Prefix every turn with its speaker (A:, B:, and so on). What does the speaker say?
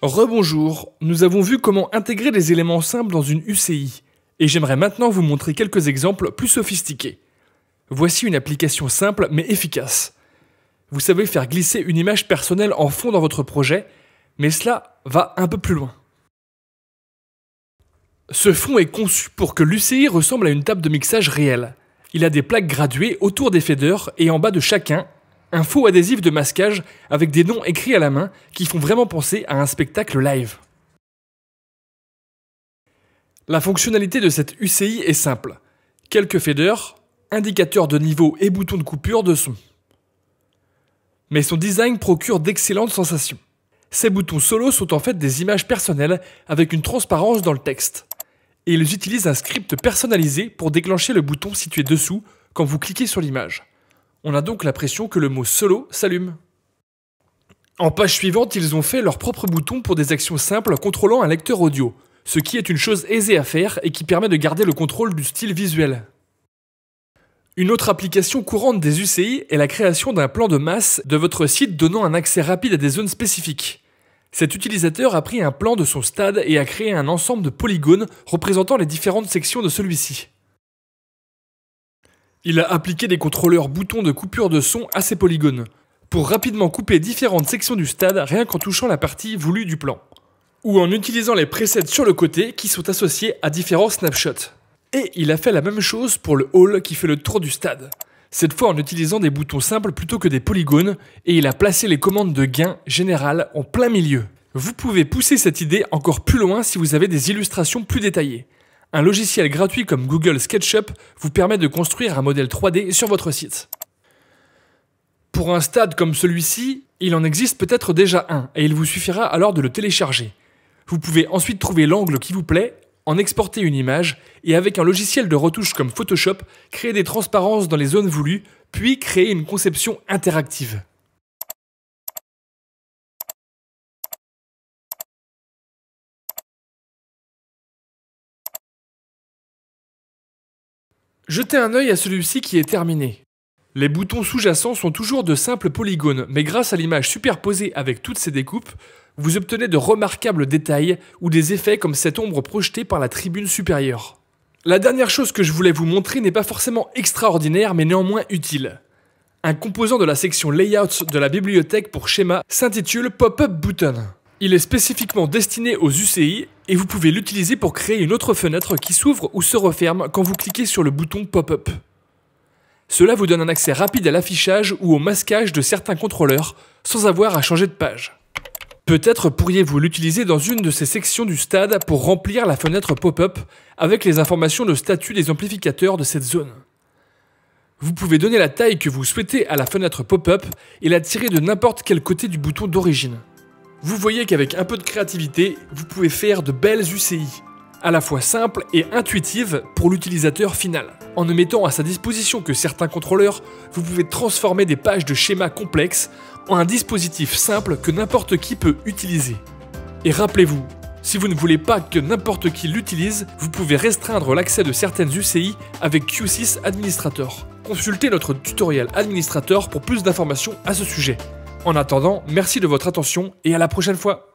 A: Rebonjour, nous avons vu comment intégrer des éléments simples dans une UCI, et j'aimerais maintenant vous montrer quelques exemples plus sophistiqués. Voici une application simple mais efficace. Vous savez faire glisser une image personnelle en fond dans votre projet, mais cela va un peu plus loin. Ce fond est conçu pour que l'UCI ressemble à une table de mixage réelle. Il a des plaques graduées autour des faders et en bas de chacun, un faux adhésif de masquage avec des noms écrits à la main qui font vraiment penser à un spectacle live. La fonctionnalité de cette UCI est simple. Quelques faders, indicateurs de niveau et boutons de coupure de son. Mais son design procure d'excellentes sensations. Ces boutons solo sont en fait des images personnelles avec une transparence dans le texte. Et ils utilisent un script personnalisé pour déclencher le bouton situé dessous quand vous cliquez sur l'image. On a donc l'impression que le mot solo s'allume. En page suivante, ils ont fait leur propre bouton pour des actions simples contrôlant un lecteur audio, ce qui est une chose aisée à faire et qui permet de garder le contrôle du style visuel. Une autre application courante des UCI est la création d'un plan de masse de votre site donnant un accès rapide à des zones spécifiques. Cet utilisateur a pris un plan de son stade et a créé un ensemble de polygones représentant les différentes sections de celui-ci. Il a appliqué des contrôleurs boutons de coupure de son à ces polygones, pour rapidement couper différentes sections du stade rien qu'en touchant la partie voulue du plan, ou en utilisant les presets sur le côté qui sont associés à différents snapshots. Et il a fait la même chose pour le hall qui fait le tour du stade, cette fois en utilisant des boutons simples plutôt que des polygones, et il a placé les commandes de gain général en plein milieu. Vous pouvez pousser cette idée encore plus loin si vous avez des illustrations plus détaillées. Un logiciel gratuit comme Google SketchUp vous permet de construire un modèle 3D sur votre site. Pour un stade comme celui-ci, il en existe peut-être déjà un, et il vous suffira alors de le télécharger. Vous pouvez ensuite trouver l'angle qui vous plaît, en exporter une image, et avec un logiciel de retouche comme Photoshop, créer des transparences dans les zones voulues, puis créer une conception interactive. Jetez un œil à celui-ci qui est terminé. Les boutons sous-jacents sont toujours de simples polygones, mais grâce à l'image superposée avec toutes ces découpes, vous obtenez de remarquables détails ou des effets comme cette ombre projetée par la tribune supérieure. La dernière chose que je voulais vous montrer n'est pas forcément extraordinaire, mais néanmoins utile. Un composant de la section Layout de la bibliothèque pour schéma s'intitule Pop-up Button. Il est spécifiquement destiné aux UCI et vous pouvez l'utiliser pour créer une autre fenêtre qui s'ouvre ou se referme quand vous cliquez sur le bouton Pop-up. Cela vous donne un accès rapide à l'affichage ou au masquage de certains contrôleurs sans avoir à changer de page. Peut-être pourriez-vous l'utiliser dans une de ces sections du stade pour remplir la fenêtre Pop-up avec les informations de statut des amplificateurs de cette zone. Vous pouvez donner la taille que vous souhaitez à la fenêtre Pop-up et la tirer de n'importe quel côté du bouton d'origine. Vous voyez qu'avec un peu de créativité, vous pouvez faire de belles UCI, à la fois simples et intuitives pour l'utilisateur final. En ne mettant à sa disposition que certains contrôleurs, vous pouvez transformer des pages de schéma complexes en un dispositif simple que n'importe qui peut utiliser. Et rappelez-vous, si vous ne voulez pas que n'importe qui l'utilise, vous pouvez restreindre l'accès de certaines UCI avec Q6 Administrator. Consultez notre tutoriel Administrator pour plus d'informations à ce sujet. En attendant, merci de votre attention et à la prochaine fois.